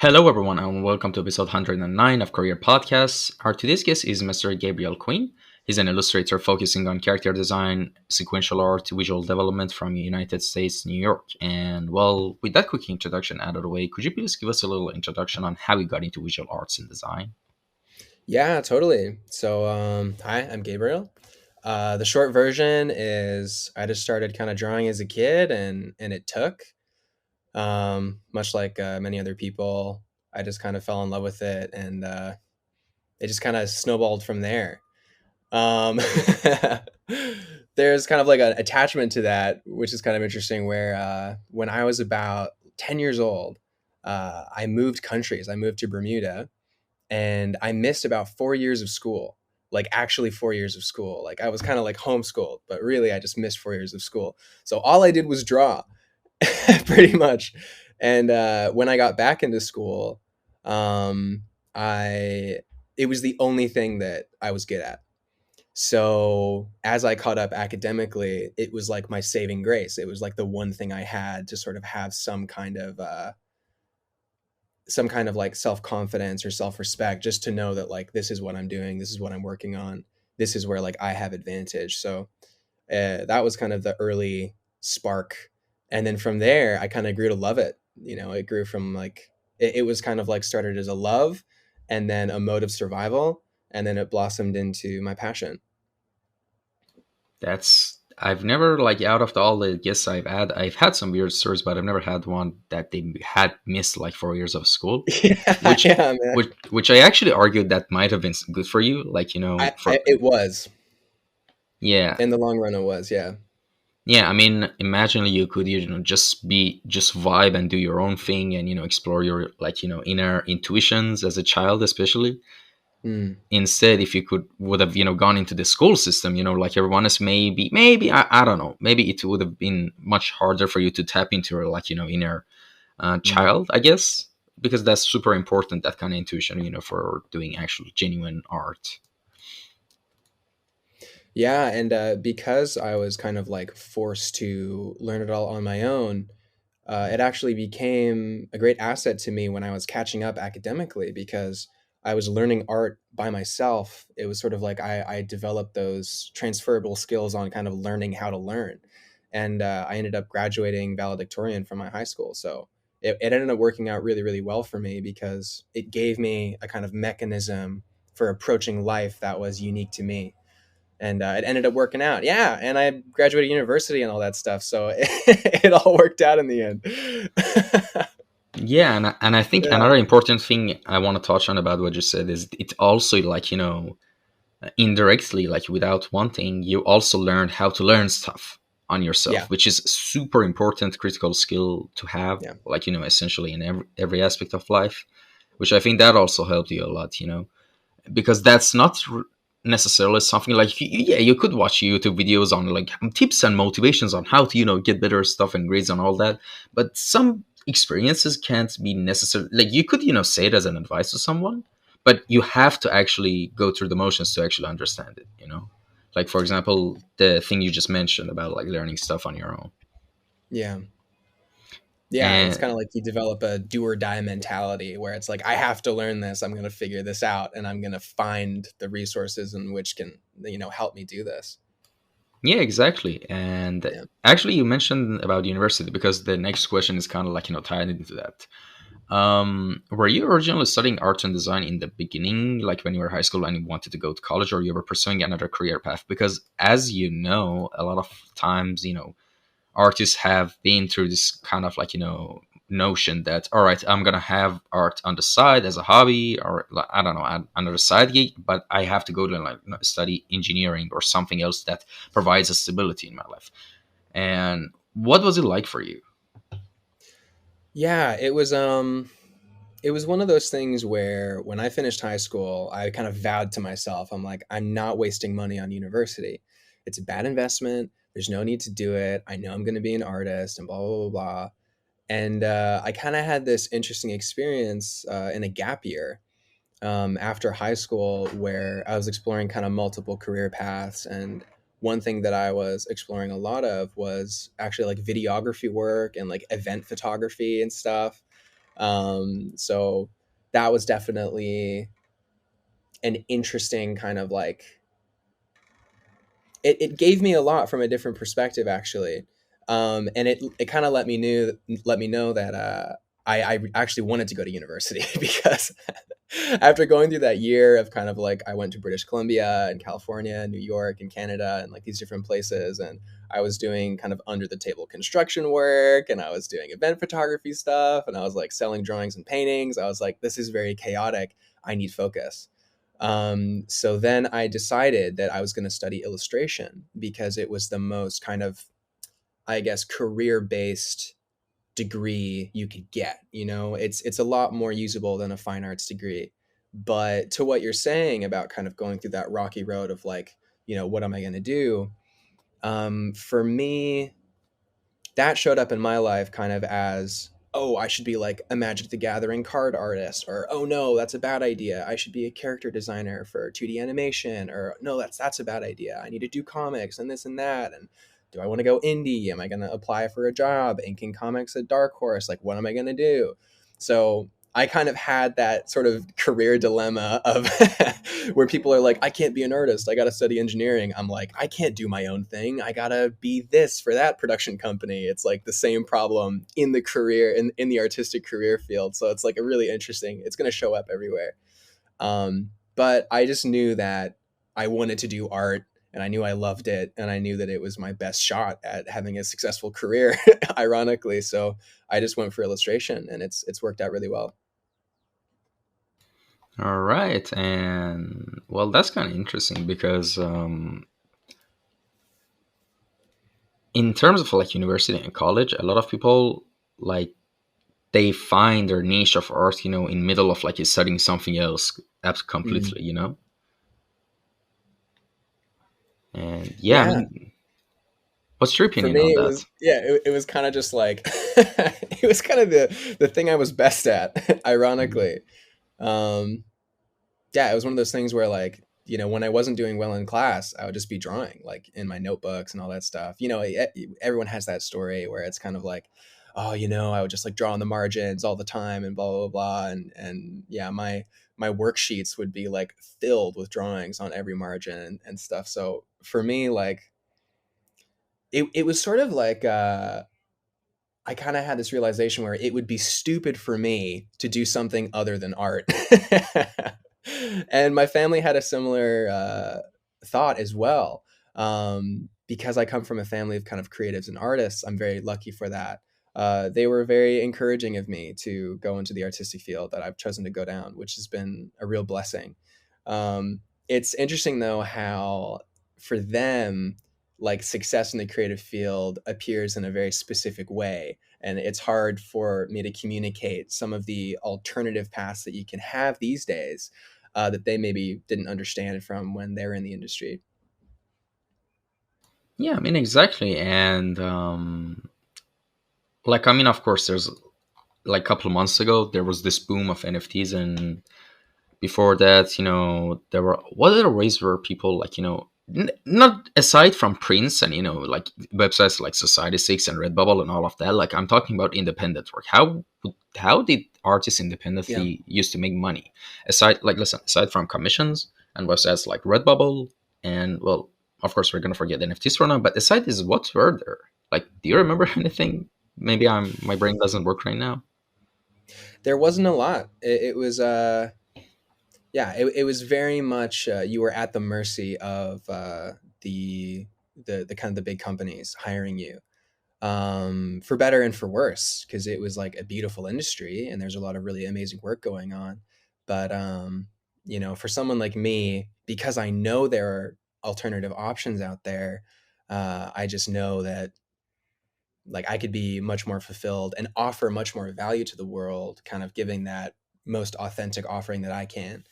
Hello, everyone, and welcome to episode 109 of Kouryer Podcasts. Our today's guest is Mr. Gabriel Quinn. He's an illustrator focusing on character design, sequential art, visual development from United States, New York. And well, with that quick introduction out of the way, could you please give us a little introduction on how you got into visual arts and design? Yeah, totally. Hi, I'm Gabriel. The short version is I just started kind of drawing as a kid, and it took. Much like many other people, I just kind of fell in love with it, and it just kind of snowballed from there. Um, there's kind of like an attachment to that, which is kind of interesting. Where when I was about 10 years old, I moved countries. I moved to Bermuda, and I missed about 4 years of school, like actually 4 years of school. Like I was kind of like homeschooled, but really I just missed 4 years of school. So all I did was draw, pretty much. And when I got back into school, I it was the only thing that I was good at. So as I caught up academically, it was like my saving grace. It was like the one thing I had to sort of have some kind of like self-confidence or self-respect, just to know that like this is what I'm doing, this is what I'm working on, this is where like I have advantage. So that was kind of the early spark, and then from there I kind of grew to love it. It grew from like it was kind of like started as a love, and then a mode of survival, and then it blossomed into my passion. I've never, like, out of all the guests I've had some weird stories, but I've never had one that they had missed like 4 years of school, Yeah, which, yeah, man. which I actually argued that might have been good for you, like, for It was, yeah. in the long run, it was, yeah. Yeah, I mean, imagine you could, just vibe and do your own thing and, explore your, like, inner intuitions as a child, especially. Mm. Instead, if you would have, gone into the school system, like everyone is, maybe, I don't know, maybe it would have been much harder for you to tap into your, like, inner Mm. child, I guess, because that's super important, that kind of intuition, for doing actual genuine art. Yeah, and because I was kind of like forced to learn it all on my own, it actually became a great asset to me when I was catching up academically, because I was learning art by myself. It was sort of like I developed those transferable skills on kind of learning how to learn. And I ended up graduating valedictorian from my high school. So it ended up working out really, really well for me, because it gave me a kind of mechanism for approaching life that was unique to me, and it ended up working out. Yeah, and I graduated university and all that stuff, so it all worked out in the end. Yeah, and I think Yeah, another important thing I want to touch on about what you said is it also, like, indirectly, like without wanting, you also learned how to learn stuff on yourself, yeah, which is super important critical skill to have, yeah, like, essentially in every aspect of life, which I think that also helped you a lot, because that's not necessarily something like, yeah, you could watch YouTube videos on, like, tips and motivations on how to, get better stuff and grades and all that, but some experiences can't be necessary, like, you could, say it as an advice to someone, but you have to actually go through the motions to actually understand it, like, for example, the thing you just mentioned about, like, learning stuff on your own. yeah, yeah. It's kind of And like you develop a do or die mentality, where it's like, I have to learn this. I'm going to figure this out, and I'm going to find the resources in which can help me do this. yeah, exactly. And Yeah. actually, you mentioned about university, because the next question is kind of like, tied into that. Were you originally studying art and design in the beginning, like when you were in high school and you wanted to go to college, or you were pursuing another career path? Because, as you know, a lot of times, artists have been through this kind of, like, notion that, all right, I'm gonna have art on the side as a hobby, or, like, I don't know, another side gig, but I have to go to, like, study engineering or something else that provides a stability in my life. And what was it like for you? Yeah, it was one of those things where when I finished high school, I kind of vowed to myself, I'm like, I'm not wasting money on university. It's a bad investment. There's no need to do it. I know I'm going to be an artist and blah, blah, blah, blah. And I kind of had this interesting experience in a gap year after high school, where I was exploring kind of multiple career paths. And one thing that I was exploring a lot of was actually like videography work and like event photography and stuff. So that was definitely an interesting kind of like, it gave me a lot from a different perspective actually. And it kind of let me know that I actually wanted to go to university because after going through that year of kind of like, I went to British Columbia and California, New York and Canada and like these different places, and I was doing kind of under the table construction work, and I was doing event photography stuff, and I was like selling drawings and paintings. I was like, this is very chaotic. I need focus. So then I decided that I was going to study illustration because it was the most kind of, I guess, career based degree you could get. It's a lot more usable than a fine arts degree. But to what you're saying about kind of going through that rocky road of like, what am I going to do? For me, that showed up in my life kind of as, oh, I should be like a Magic the Gathering card artist, or oh no, that's a bad idea. I should be a character designer for 2D animation, or no, that's a bad idea. I need to do comics and this and that. And do I want to go indie? Am I going to apply for a job inking comics at Dark Horse? Like, what am I going to do? So I kind of had that sort of career dilemma of where people are like, I can't be an artist. I got to study engineering. I'm like, I can't do my own thing. I got to be this for that production company. It's like the same problem in the career, in the artistic career field. So it's like a really interesting, it's going to show up everywhere. But I just knew that I wanted to do art, and I knew I loved it, and I knew that it was my best shot at having a successful career, ironically. So I just went for illustration, and it's worked out really well. All right, and well, that's kind of interesting because in terms of like university and college, a lot of people like they find their niche of art, in middle of like studying something else Mm. completely, And yeah, I Yeah. mean, what's your For opinion me, on it that? was, yeah, it was kind of just like, it was kind of the thing I was best at, Mhm. ironically. Um, yeah, it was one of those things where like, when I wasn't doing well in class, I would just be drawing like in my notebooks and all that stuff. Everyone has that story where it's kind of like, oh, I would just like draw on the margins all the time and blah blah blah, and yeah, my worksheets would be like filled with drawings on every margin and stuff. So for me, like, it was sort of like, I kind of had this realization where it would be stupid for me to do something other than art. And my family had a similar thought as well. Because I come from a family of kind of creatives and artists, I'm very lucky for that. They were very encouraging of me to go into the artistic field that I've chosen to go down, which has been a real blessing. It's interesting, though, how for them, like, success in the creative field appears in a very specific way, and it's hard for me to communicate some of the alternative paths that you can have these days, that they maybe didn't understand from when they were in the industry. Yeah, I mean, exactly. And like, I mean, of course, there's like a couple of months ago, there was this boom of NFTs, and before that, there were what other ways where people like, not aside from Prince and like websites like Society6 and Redbubble and all of that. Like, I'm talking about independent work. How did artists Yeah. independently used to make money? Aside, like, listen, aside from commissions and websites like Redbubble, and well, of course, we're gonna forget NFTs for now. But aside is what were there? Like, do you remember anything? Maybe my brain doesn't work right now. There wasn't a lot. It was, yeah, it was very much, you were at the mercy of, the the kind of the big companies hiring you, for better and for worse, because it was like a beautiful industry and there's a lot of really amazing work going on. But for someone like me, because I know there are alternative options out there, I just know that like I could be much more fulfilled and offer much more value to the world, kind of giving that most authentic offering that I can,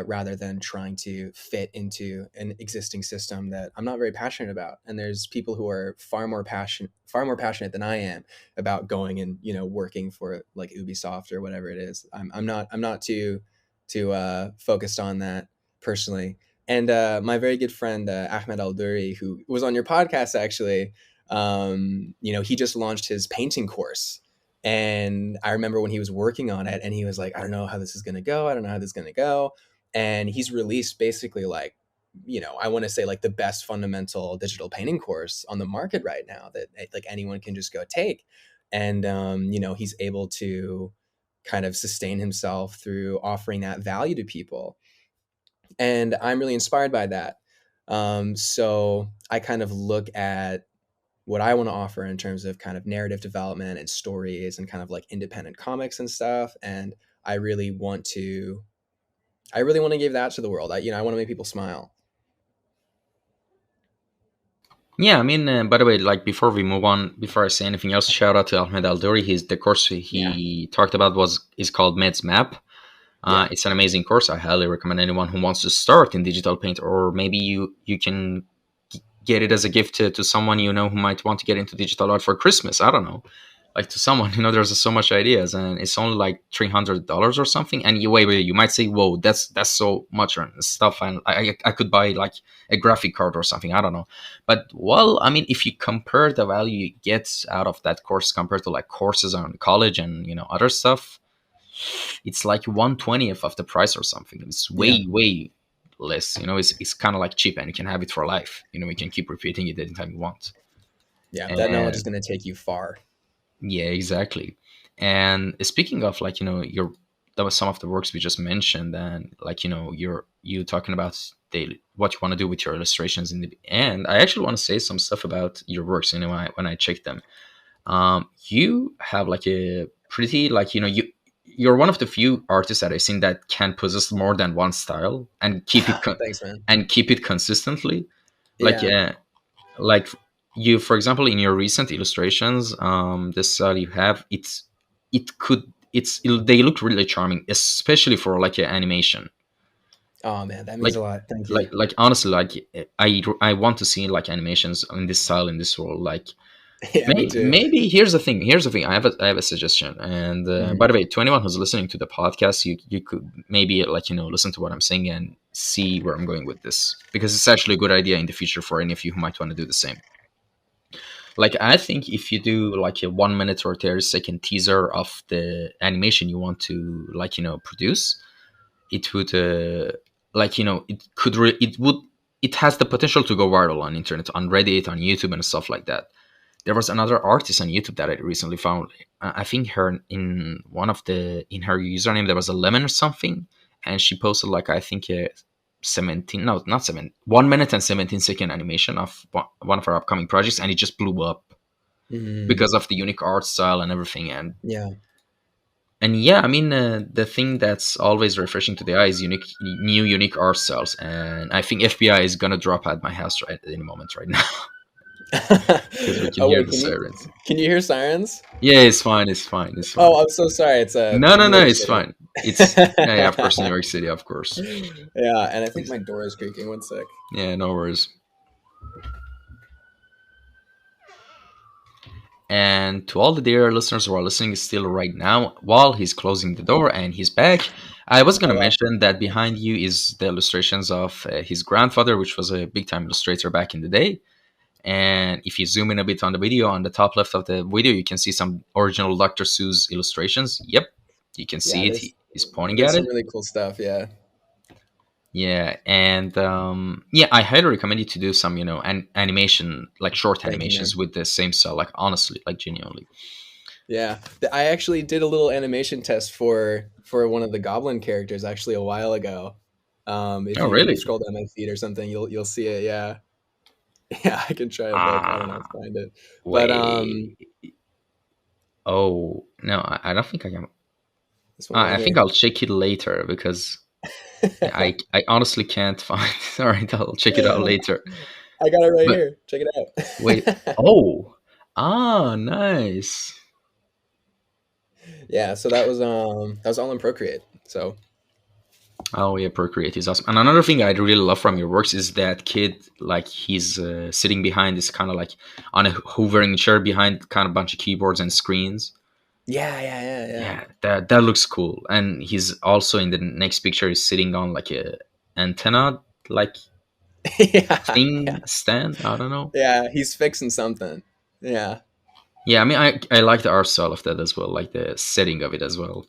rather than trying to fit into an existing system that I'm not very passionate about. And there's people who are far more passionate than I am about going and working for like Ubisoft or whatever it is. I'm not too focused on that personally. And my very good friend, Ahmed Al Duri, who was on your podcast actually, he just launched his painting course, And I remember when he was working on it and he was like, I don't know how this is going to go. I don't know how this is going to go. And he's released basically like, I want to say like the best fundamental digital painting course on the market right now that like anyone can just go take. And, he's able to kind of sustain himself through offering that value to people. And I'm really inspired by that. So I kind of look at what I want to offer in terms of kind of narrative development and stories and kind of like independent comics and stuff. And I really want to, I really want to give that to the world. I want to make people smile. Yeah, I mean, by the way, like before we move on, before I say anything else, shout out to Ahmed Alduri. He's the course Yeah. he talked about is called Med's Map. Yeah. It's an amazing course. I highly recommend anyone who wants to start in digital paint, or maybe you can get it as a gift to someone you know who might want to get into digital art for Christmas. I don't know, like to someone there's so much ideas, and it's only like $300 or something. And wait, you might say, whoa, that's so much and stuff, and I could buy like a graphic card or something. I don't know, but well, I mean, if you compare the value you get out of that course compared to like courses on college and other stuff, it's like 1/20th of the price or something. It's Yeah. way less. It's kind of like cheap, and you can have it for life. We can keep repeating it anytime you want. Yeah. That knowledge is And going to take you far. yeah, exactly. And speaking of like your that was some of the works we just mentioned, and like you talking about what you want to do with your illustrations in the end. I actually want to say some stuff about your works. When I checked them, you have like a pretty like you're one of the few artists that I've seen that can possess more than one style and Thanks, man. keep it consistently. Like Yeah. like you, for example, in your recent illustrations, the style you have, they look really charming, especially for like an animation. Oh man, that means Like a lot. Thank you. honestly, like I want to see like animations in this style in this world. Like Yeah, me too. maybe here's the thing. Here's the thing. I have a suggestion. And by Mhm. the way, to anyone who's listening to the podcast, you could maybe like listen to what I'm saying and see where I'm going with this, because it's actually a good idea in the future for any of you who might want to do the same. Like I think if you do like a 1 minute or 30-second teaser of the animation you want to like produce, it would it has the potential to go viral on internet, on Reddit, on YouTube, and stuff like that. There was another artist on YouTube that I recently found. I think her in her username there was a lemon or something, and she posted like I think a 17 no not 7 1 minute and 17-second animation of one of her upcoming projects, and it just blew up Mhm. because of the unique art style and everything. Yeah. And yeah, I mean, the thing that's always refreshing to the eye is unique art styles, and I think FBI is gonna drop at my house right at any moment right now because we can Oh hear wait, the sirens. can you hear sirens? Yeah, it's fine. It's fine. It's fine. Oh, I'm so sorry. It's No, New York it's City. fine. It's yeah, of course, New York City, of course. Yeah, and I think my door is creaking. One sec. Yeah, no worries. And to all the dear listeners who are listening still right now, while he's closing the door and he's back, I was going Oh to wow. mention that behind you is the illustrations of his grandfather, which was a big time illustrator back in the day. And if you zoom in a bit on the video, on the top left of the video, you can see some original Dr. Seuss illustrations. Yep, you can Yeah, see it. He's pointing there's at some it. really cool stuff. Yeah. Yeah, and yeah, I highly recommend you to do some, animation, like short Thank you, animations man. with the same style. Like honestly, like genuinely. Yeah, I actually did a little animation test for one of the Goblin characters actually a while ago. If Oh, you really? scroll down my feed or something, you'll see it. Yeah, yeah, I can try to look. I don't know, Ah, find it, but wait. Oh no, I don't think I can. this one right I think here. I'll check it later because I honestly can't find. All right, I'll check it out later. I got it right But here. Check wait. it out. Oh, nice. Yeah, so that was all in Procreate. So Oh yeah, Procreate is awesome. And another thing I really love from your works is that kid, like he's sitting behind this kind of like on a hovering chair behind kind of bunch of keyboards and screens. yeah. Yeah, that looks cool. And he's also in the next picture is sitting on like a antenna like Yeah, yeah, thing stand. I don't know. yeah. He's fixing something. Yeah, Yeah, I mean, I like the art style of that as well, like the setting of it as well.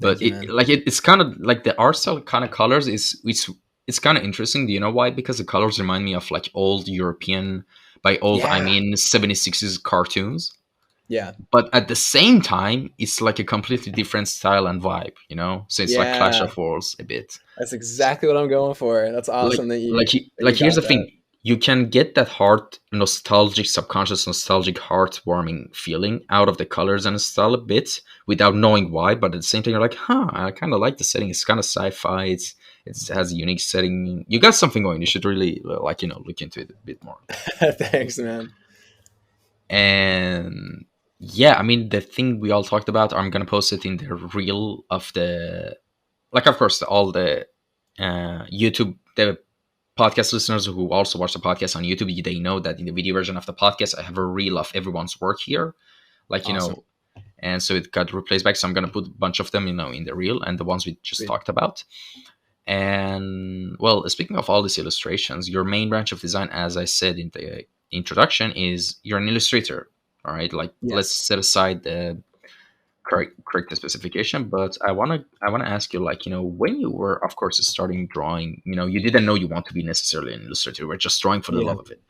Thank But you, man. it's kind of like the art style kind of colors is it's kind of interesting. Do you know why? Because the colors remind me of like old European. By old, I Yeah, mean 76's cartoons. yeah, But at the same time, it's like a completely different style and vibe. So it's like Clash yeah. of Worlds a bit. That's exactly what I'm going for. That's like awesome that like you here's the got that. thing, you can get that heart nostalgic, subconscious nostalgic heartwarming feeling out of the colors and style a bit without knowing why, but at the same time you're like, I kind of like the setting, it's kind of sci-fi, it has a unique setting, you got something going, you should really look into it a bit more. Thanks, man. And yeah, I mean, the thing we all talked about, I'm gonna post it in the reel of the, like, of course, all the YouTube, the podcast listeners who also watch the podcast on YouTube, they know that in the video version of the podcast, I have a reel of everyone's work here, like Awesome. and so it got replaced back. So I'm gonna put a bunch of them, in the reel and the ones we just Sweet. talked about. And well, speaking of all these illustrations, your main branch of design, as I said in the introduction, is you're an illustrator. All right, like let's Yes. set aside the correct the specification, but I wanna ask you, like, when you were, of course, starting drawing, you didn't know you want to be necessarily an illustrator, you were just drawing for the Yeah. love of it.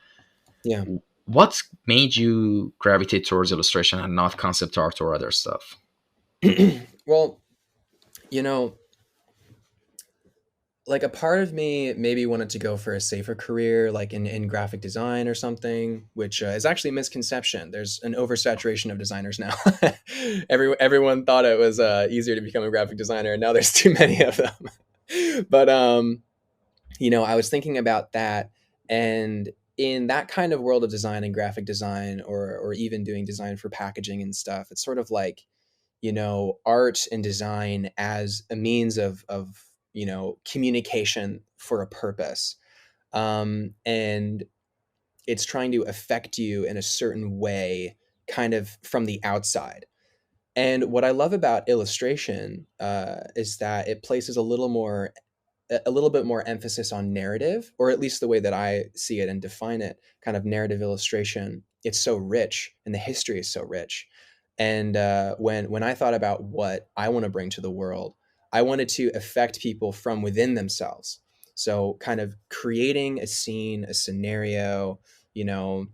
Yeah. What made you gravitate towards illustration and not concept art or other stuff? Well, you know, like a part of me maybe wanted to go for a safer career, like in graphic design or something, which is actually a misconception. There's an oversaturation of designers now. Everyone thought it was easier to become a graphic designer, and now there's too many of them. But I was thinking about that, and in that kind of world of design and graphic design, or even doing design for packaging and stuff, it's sort of like art and design as a means of communication for a purpose, and it's trying to affect you in a certain way, kind of from the outside. And what I love about illustration is that it places a little bit more emphasis on narrative, or at least the way that I see it and define it, kind of narrative illustration. It's so rich, and the history is so rich. And when I thought about what I want to bring to the world, I wanted to affect people from within themselves. So, kind of creating a scene, a scenario, you know,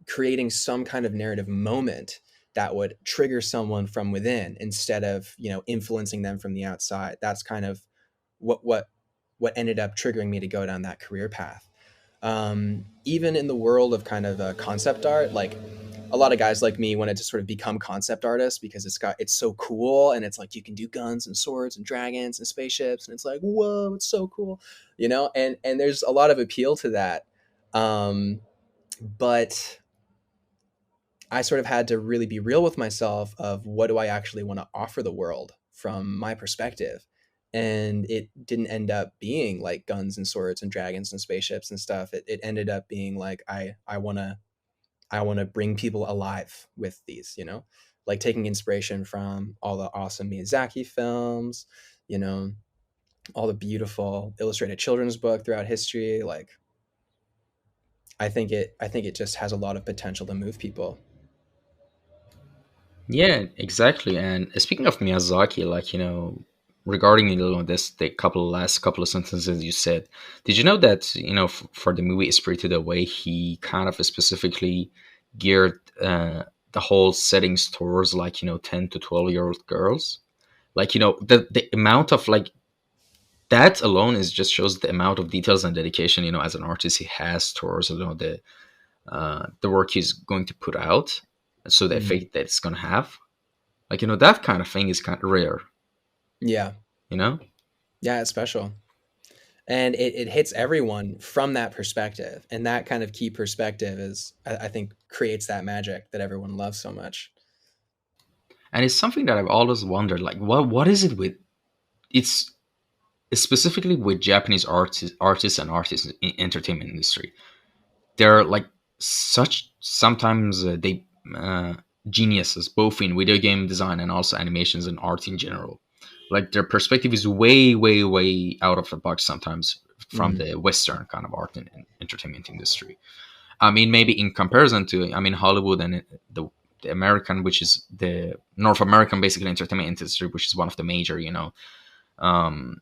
creating some kind of narrative moment that would trigger someone from within instead of influencing them from the outside. That's kind of what what what ended up triggering me to go down that career path. Even in the world of kind of concept art, like a lot of guys like me wanted to sort of become concept artists because it's so cool, and it's like you can do guns and swords and dragons and spaceships, and it's like, whoa, it's so cool, and there's a lot of appeal to that. But I sort of had to really be real with myself of what do I actually want to offer the world from my perspective. And it didn't end up being like guns and swords and dragons and spaceships and stuff. It ended up being like I want to bring people alive with these, like taking inspiration from all the awesome Miyazaki films, you know, all the beautiful illustrated children's book throughout history. Like I think it just has a lot of potential to move people. Yeah, exactly. And speaking of Miyazaki, like, regarding this, the last couple of sentences you said, did you know that for the movie Spirited Away, he kind of specifically geared the whole settings towards, like, 10 to 12-year-old girls, like, the amount of, like, that alone is just shows the amount of details and dedication, as an artist, he has towards, the work he's going to put out, so the Mhm. effect that it's going to have, like, that kind of thing is kind of rare, Yeah. you know? Yeah, it's special. And it hits everyone from that perspective. And that kind of key perspective is, I think, creates that magic that everyone loves so much. And it's something that I've always wondered, like, what is it with, it's specifically with Japanese artists in entertainment industry. They're like such, sometimes they geniuses, both in video game design and also animations and art in general. Like, their perspective is way, way, way out of the box sometimes from Mm. the Western kind of art and entertainment industry. I mean, maybe in comparison to, I mean, Hollywood and the the American, which is the North American basically entertainment industry, which is one of the major, um,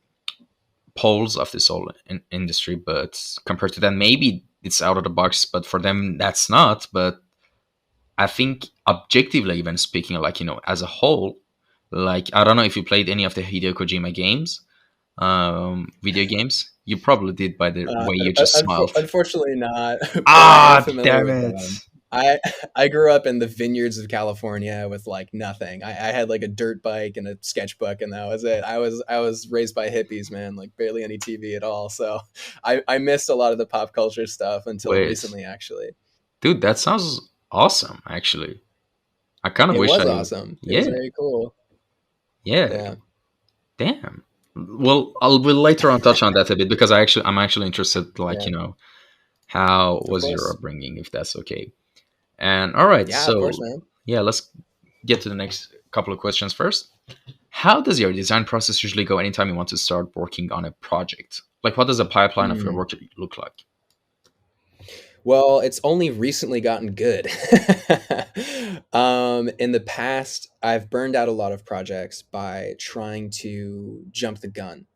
poles of this whole industry. But compared to that, maybe it's out of the box, but for them that's not. But I think objectively, even speaking, like as a whole, like I don't know if you played any of the Hideo Kojima games, video games. You probably did by the way you just smiled. Unfortunately not, but I am Ah, familiar damn with it! them. I I grew up in the vineyards of California with like nothing. I had like a dirt bike and a sketchbook, and that was it. I was raised by hippies, man, like barely any TV at all. So I missed a lot of the pop culture stuff until Wait, recently, actually. dude, that sounds awesome. Actually, I kind of It wish was I. awesome. It was Yeah, very cool. yeah. Yeah, Damn. Well, I'll will later on touch on that a bit because I'm actually interested. Like yeah, how of was your course. upbringing, if that's okay. And all right, Yeah, of course, so man. yeah, let's get to the next couple of questions first. How does your design process usually go anytime you want to start working on a project? Like, what does the pipeline of your Hmm. work look like? Well, it's only recently gotten good. In the past, I've burned out a lot of projects by trying to jump the gun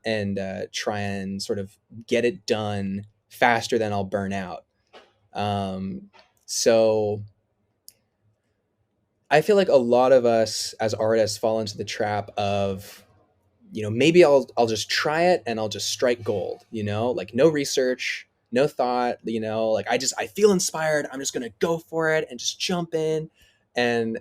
and try and sort of get it done faster than I'll burn out. Um, so I feel like a lot of us as artists fall into the trap of, maybe I'll just try it and I'll just strike gold, like no research, no thought, like I feel inspired, I'm just going to go for it and just jump in. And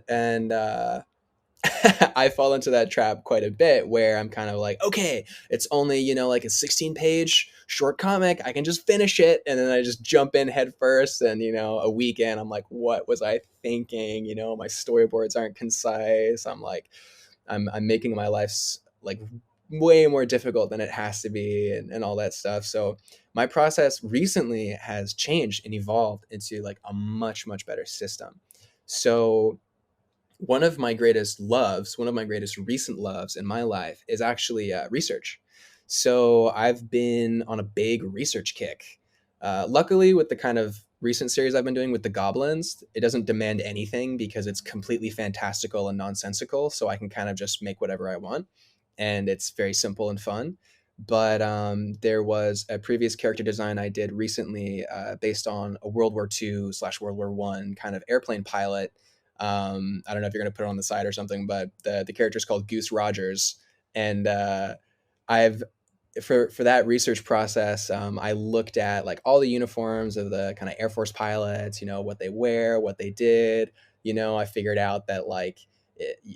I fall into that trap quite a bit where I'm kind of like, okay, it's only, like a 16-page short comic. I can just finish it. And then I just jump in head first. And, a weekend, I'm like, what was I thinking? My storyboards aren't concise. I'm making my life like way more difficult than it has to be, and all that stuff. So my process recently has changed and evolved into like a much, much better system. So one of my greatest recent loves in my life is actually research. So I've been on a big research kick. Luckily, with the kind of recent series I've been doing with the goblins, it doesn't demand anything because it's completely fantastical and nonsensical. So I can kind of just make whatever I want, and it's very simple and fun. But there was a previous character design I did recently based on a World War II / World War One kind of airplane pilot. I don't know if you're going to put it on the side or something, but the character is called Goose Rogers, and I've for that research process, I looked at like all the uniforms of the kind of Air Force pilots, what they wear, what they did. I figured out that like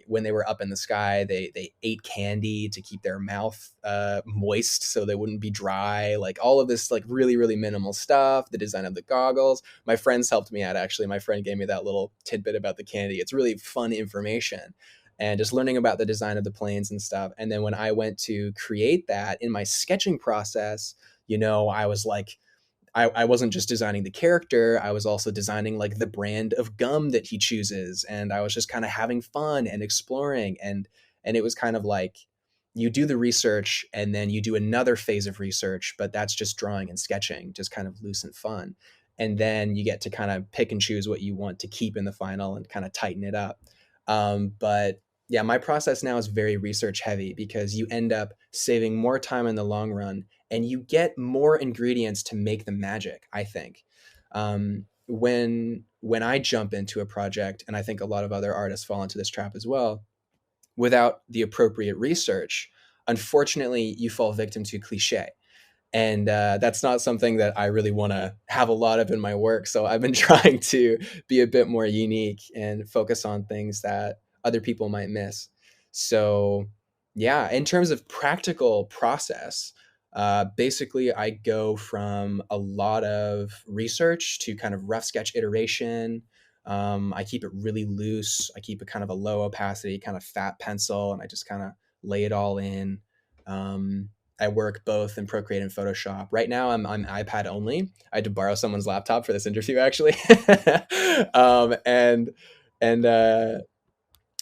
when they were up in the sky, they ate candy to keep their mouth moist so they wouldn't be dry. Like all of this like really really minimal stuff. The design of the goggles. My friends helped me out, actually. My friend gave me that little tidbit about the candy. It's really fun information. And just learning about the design of the planes and stuff. And then when I went to create that in my sketching process, I was like, I wasn't just designing the character, I was also designing like the brand of gum that he chooses. And I was just kind of having fun and exploring. And it was kind of like you do the research and then you do another phase of research, but that's just drawing and sketching, just kind of loose and fun. And then you get to kind of pick and choose what you want to keep in the final and kind of tighten it up. But yeah, my process now is very research heavy because you end up saving more time in the long run and you get more ingredients to make the magic, I think. When I jump into a project, and I think a lot of other artists fall into this trap as well, without the appropriate research, unfortunately, you fall victim to cliche. And that's not something that I really want to have a lot of in my work. So I've been trying to be a bit more unique and focus on things that other people might miss. So yeah, in terms of practical process, basically I go from a lot of research to kind of rough sketch iteration. I keep it really loose. I keep it kind of a low opacity, kind of fat pencil, and I just kind of lay it all in. Um, I work both in Procreate and Photoshop. Right now, I'm iPad only. I had to borrow someone's laptop for this interview, actually. And and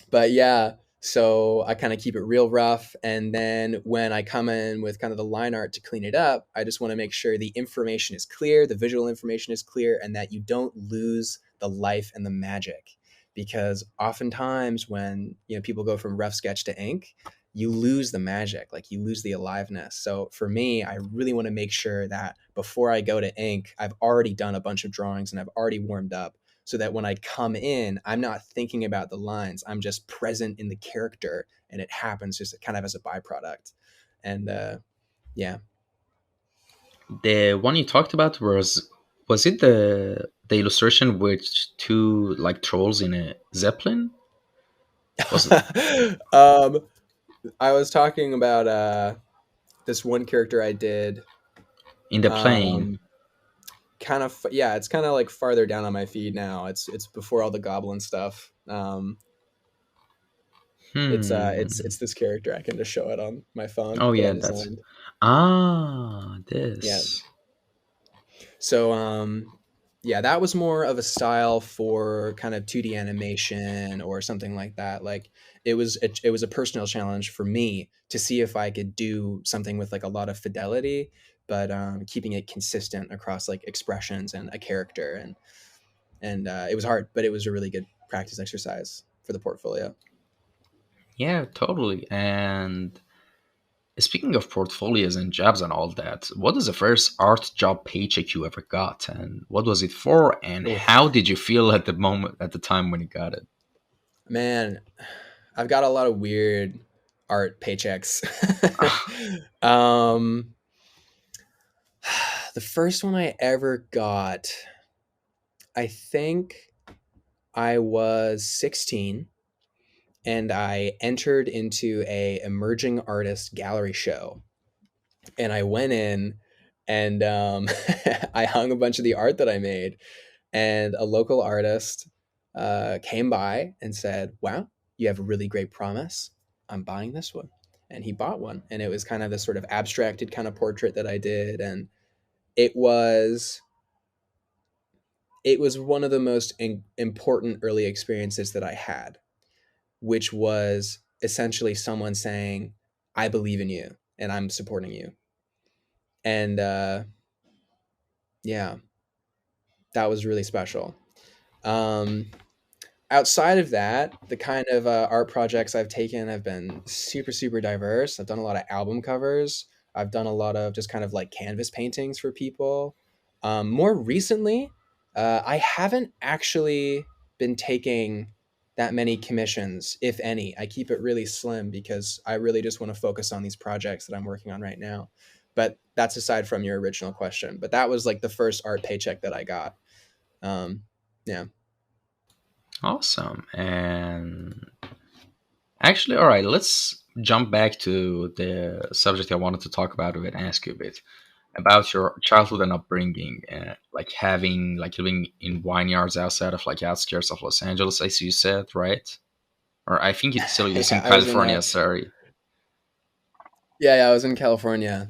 but yeah, so I kind of keep it real rough. And then when I come in with kind of the line art to clean it up, I just want to make sure the information is clear, the visual information is clear, and that you don't lose the life and the magic. because oftentimes when people go from rough sketch to ink, you lose the magic, like you lose the aliveness. So for me, I really want to make sure that before I go to ink, I've already done a bunch of drawings and I've already warmed up, so that when I come in, I'm not thinking about the lines. I'm just present in the character, and it happens just kind of as a byproduct. And yeah. The one you talked about was it the illustration with two like trolls in a zeppelin? Was it um, I was talking about this one character I did. in the plane? Um, kind of, yeah, it's kind of like farther down on my feed now. It's before all the goblin stuff. Hmm. It's this character. I can just show it on my phone Oh that I yeah, that's designed. Yeah. this. So yeah, that was more of a style for kind of 2D animation or something like that. Like it was a personal challenge for me to see if I could do something with like a lot of fidelity, but keeping it consistent across like expressions and a character. And it was hard, but it was a really good practice exercise for the portfolio. Yeah, totally. And speaking of portfolios and jobs and all that, what is the first art job paycheck you ever got, and what was it for, and Oof. how did you feel at the moment, at the time when you got it? Man, I've got a lot of weird art paychecks. um, the first one I ever got, I think I was 16, and I entered into a emerging artist gallery show, and I went in and I hung a bunch of the art that I made, and a local artist came by and said, "Wow, you have a really great promise. I'm buying this one." And he bought one, and it was kind of this sort of abstracted kind of portrait that I did, and it was it was one of the most important early experiences that I had, which was essentially someone saying, "I believe in you and I'm supporting you." And yeah, that was really special. Um, Outside of that, the kind of art projects I've taken have been super, super diverse. I've done a lot of album covers. I've done a lot of just kind of like canvas paintings for people. More recently, I haven't actually been taking that many commissions, if any. I keep it really slim because I really just want to focus on these projects that I'm working on right now. But that's aside from your original question. But that was like the first art paycheck that I got. Um, yeah. Awesome. And actually, all right, let's jump back to the subject I wanted to talk about and ask you a bit about your childhood and upbringing, like having like living in vineyards outside of like outskirts of Los Angeles, as you said, right? Or I think it still is in Yeah, I was in California. Sorry. yeah, I was in California.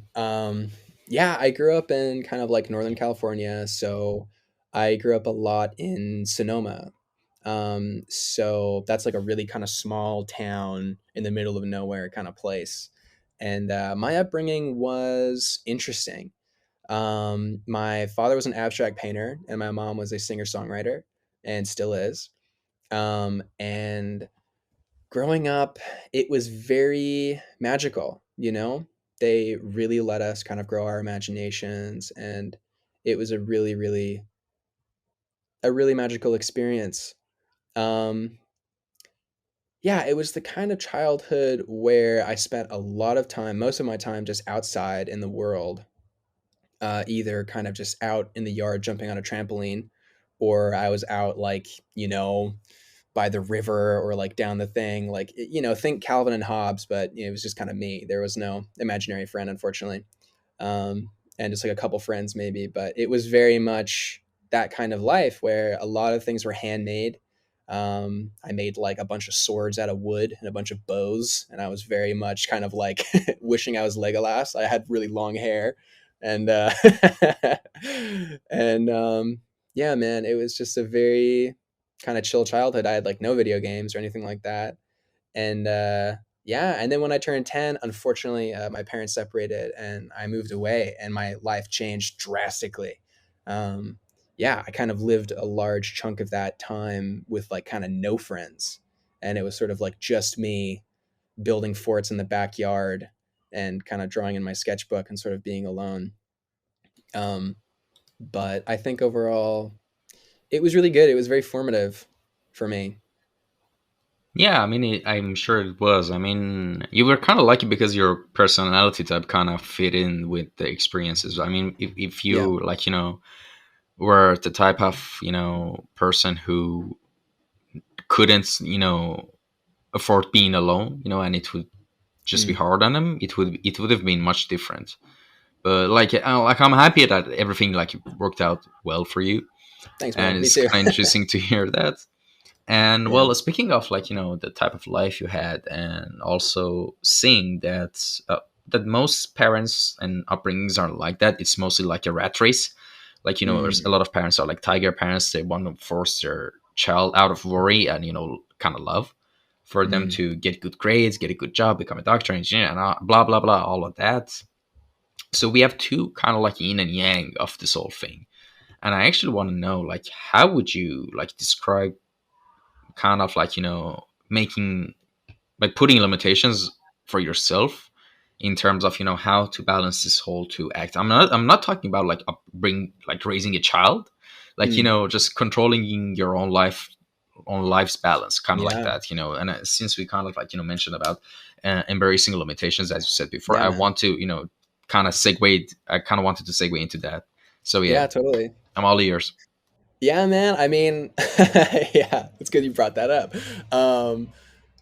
Yeah, I grew up in kind of like Northern California, so I grew up a lot in Sonoma. So that's like a really kind of small town in the middle of nowhere kind of place. And my upbringing was interesting. My father was an abstract painter, and my mom was a singer songwriter, and still is. And growing up, it was very magical, you know? They really let us kind of grow our imaginations, and it was a really magical experience. Um yeah, it was the kind of childhood where I spent a lot of time, most of my time just outside in the world, either kind of just out in the yard jumping on a trampoline, or I was out like, by the river or like down the thing, like think Calvin and Hobbes, but it was just kind of me. There was no imaginary friend, unfortunately, and just like a couple friends maybe. But it was very much that kind of life where a lot of things were handmade. I made like a bunch of swords out of wood and a bunch of bows, and I was very much kind of like wishing I was Legolas. I had really long hair, and and yeah, man, it was just a very kind of chill childhood. I had like no video games or anything like that. And yeah, and then when I turned 10, unfortunately, my parents separated and I moved away and my life changed drastically. Um, yeah, I kind of lived a large chunk of that time with like kind of no friends. And it was sort of like just me building forts in the backyard and kind of drawing in my sketchbook and sort of being alone. Um, but I think overall, it was really good. It was very formative for me. Yeah, I mean, I'm sure it was. I mean, you were kind of lucky because your personality type kind of fit in with the experiences. I mean, if Yeah. you like, were the type of, person who couldn't, afford being alone, and it would just be Mm. hard on them, it would have been much different. But like I'm happy that everything like worked out well for you, Thanks, and man. Me it's too. kind of interesting to hear that. And Yeah. well, speaking of like the type of life you had, and also seeing that most parents and upbringings are like that. It's mostly like a rat race. Like there's a Mm. lot of parents are like tiger parents. They want to force their child out of worry and kind of love for them Mm. to get good grades, get a good job, become a doctor, engineer, and blah blah blah, all of that. So we have two kind of like yin and yang of this whole thing. And I actually want to know, like, how would you like describe kind of like making like putting limitations for yourself in terms of how to balance this whole two act. I'm not talking about like bring like raising a child, like Mm. just controlling your own life, on life's balance, kind of like Yeah. that. And since we kind of like mentioned about embracing limitations, as you said before, Yeah, I man. want to kind of segue. I kind of wanted to segue into that. So yeah, Yeah, totally. I'm all ears. Yeah, man. I mean, yeah, it's good you brought that up. Um,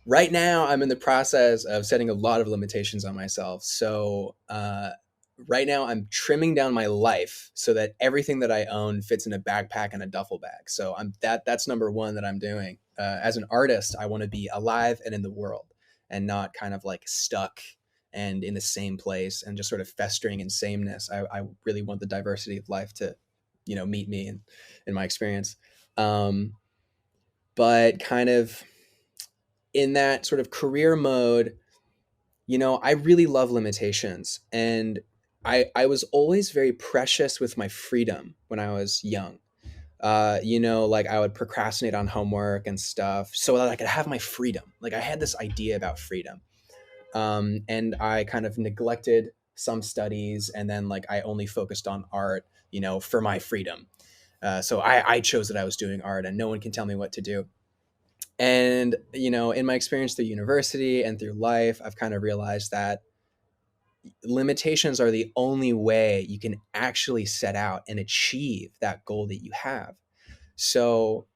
right now, I'm in the process of setting a lot of limitations on myself. So, right now, I'm trimming down my life so that everything that I own fits in a backpack and a duffel bag. So, that's number one that I'm doing. As an artist, I want to be alive and in the world, and not kind of like stuck and in the same place and just sort of festering in sameness. I really want the diversity of life to, meet me in my experience. Um, but kind of in that sort of career mode, I really love limitations. And I was always very precious with my freedom when I was young. Like I would procrastinate on homework and stuff so that I could have my freedom. Like I had this idea about freedom. And I kind of neglected some studies, and then like I only focused on art, for my freedom. So I chose that I was doing art, and no one can tell me what to do. And in my experience through university and through life, I've kind of realized that limitations are the only way you can actually set out and achieve that goal that you have. So,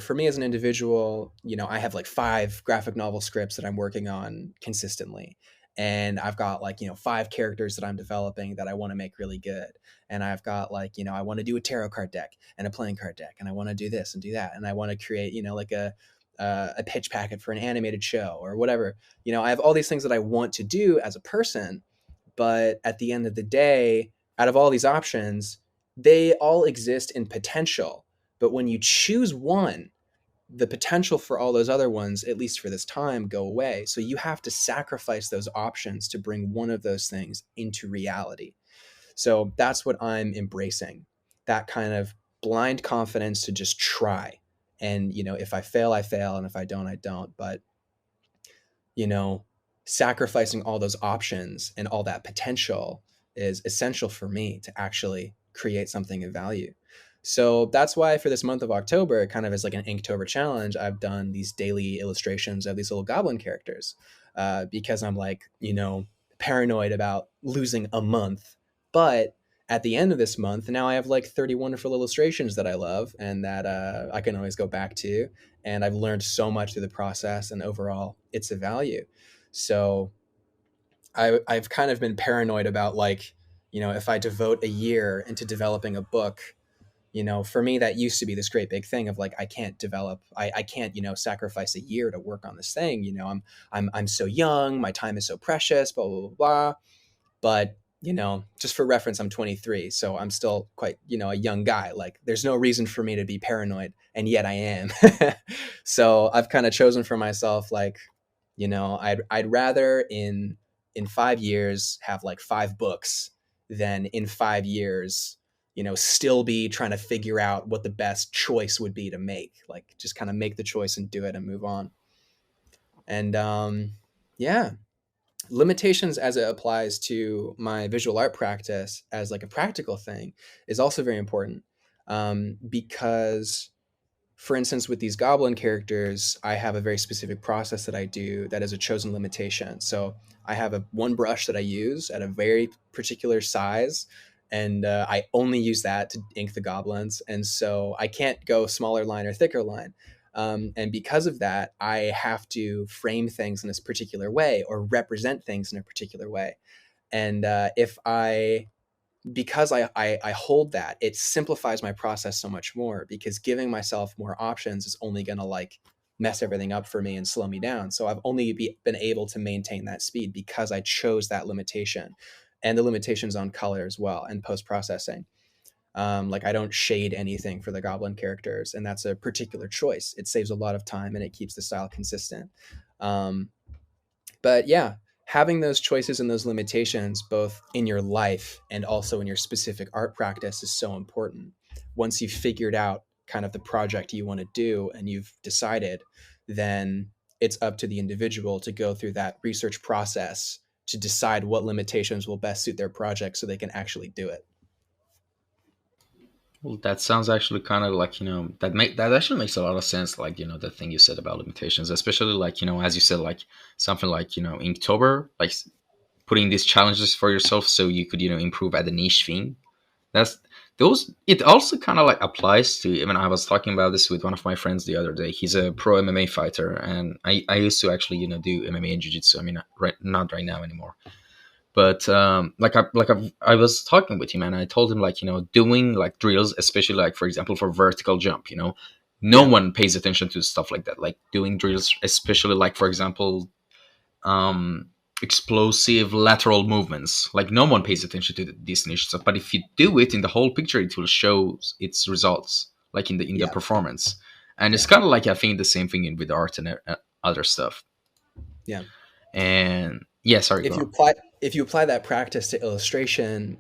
for me as an individual, I have like 5 graphic novel scripts that I'm working on consistently. And I've got like, 5 characters that I'm developing that I want to make really good. And I've got like, I want to do a tarot card deck and a playing card deck. And I want to do this and do that. And I want to create, like a pitch packet for an animated show or whatever. I have all these things that I want to do as a person. But at the end of the day, out of all these options, they all exist in potential. But when you choose one, the potential for all those other ones, at least for this time, go away. So you have to sacrifice those options to bring one of those things into reality. So that's what I'm embracing, that kind of blind confidence to just try. And, if I fail, I fail. And if I don't, I don't. But you know, sacrificing all those options and all that potential is essential for me to actually create something of value. So that's why for this month of October, kind of as like an Inktober challenge, I've done these daily illustrations of these little goblin characters because I'm like, paranoid about losing a month. But at the end of this month, now I have like 30 wonderful illustrations that I love and that I can always go back to, and I've learned so much through the process, and overall it's a value. So I've kind of been paranoid about like, if I devote a year into developing a book, for me that used to be this great big thing of like I can't sacrifice a year to work on this thing. I'm so young, my time is so precious, blah blah blah blah. But just for reference, I'm 23, so I'm still quite a young guy. Like there's no reason for me to be paranoid, and yet I am. So I've kind of chosen for myself like, I'd rather in 5 years have like 5 books than in 5 years still be trying to figure out what the best choice would be to make. Like just kind of make the choice and do it and move on. And yeah, limitations as it applies to my visual art practice as like a practical thing is also very important, because for instance, with these goblin characters, I have a very specific process that I do that is a chosen limitation. So I have a one brush that I use at a very particular size, and I only use that to ink the goblins. And so I can't go smaller line or thicker line. And because of that, I have to frame things in this particular way or represent things in a particular way. And if I because I hold that, it simplifies my process so much more, because giving myself more options is only going to like mess everything up for me and slow me down. So I've only been able to maintain that speed because I chose that limitation, and the limitations on color as well and post processing. Like I don't shade anything for the goblin characters, and that's a particular choice. It saves a lot of time and it keeps the style consistent. Um, but yeah, having those choices and those limitations both in your life and also in your specific art practice is so important. Once you've figured out kind of the project you want to do and you've decided, then it's up to the individual to go through that research process to decide what limitations will best suit their project so they can actually do it. Well, that sounds actually kind of like, that actually makes a lot of sense. Like, the thing you said about limitations, especially like, as you said, like something like, Inktober, like putting these challenges for yourself so you could, improve at a niche thing. That's those. It also kind of like applies to. I mean, I was talking about this with one of my friends the other day. He's a pro MMA fighter, and I used to actually do MMA and jiu-jitsu. I mean, not right now anymore. But I was talking with him, and I told him like, doing like drills, especially like for example for vertical jump. No Yeah. one pays attention to stuff like that. Like doing drills, especially like for example um, explosive lateral movements. Like no one pays attention to this niche stuff, but if you do it in the whole picture, it will show its results, like in the Yeah. performance. And it's Yeah. kind of like I think the same thing with art and other stuff. Yeah. And yeah, sorry, go If you on. apply if you apply that practice to illustration,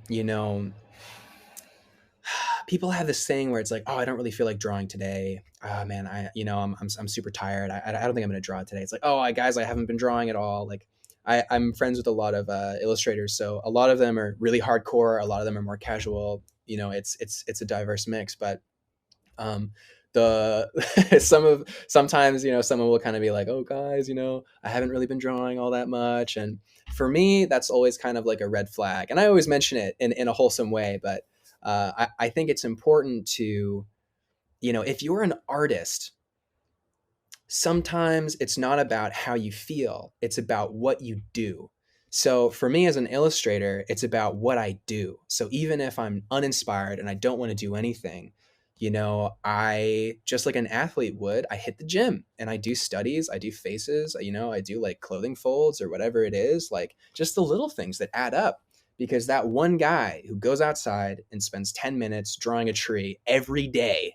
people have this thing where it's like, oh, I don't really feel like drawing today. Oh man, I'm super tired. I don't think I'm gonna draw today. It's like, oh, guys, I haven't been drawing at all. Like, I'm friends with a lot of illustrators, so a lot of them are really hardcore. A lot of them are more casual. It's a diverse mix, but um, the sometimes someone will kind of be like, oh guys, I haven't really been drawing all that much, and for me that's always kind of like a red flag, and I always mention it in a wholesome way, but I think it's important to, if you're an artist, sometimes it's not about how you feel, it's about what you do. So for me as an illustrator, it's about what I do. So even if I'm uninspired and I don't want to do anything, I, just like an athlete would, I hit the gym and I do studies, I do faces, I do like clothing folds or whatever it is, like just the little things that add up. Because that one guy who goes outside and spends 10 minutes drawing a tree every day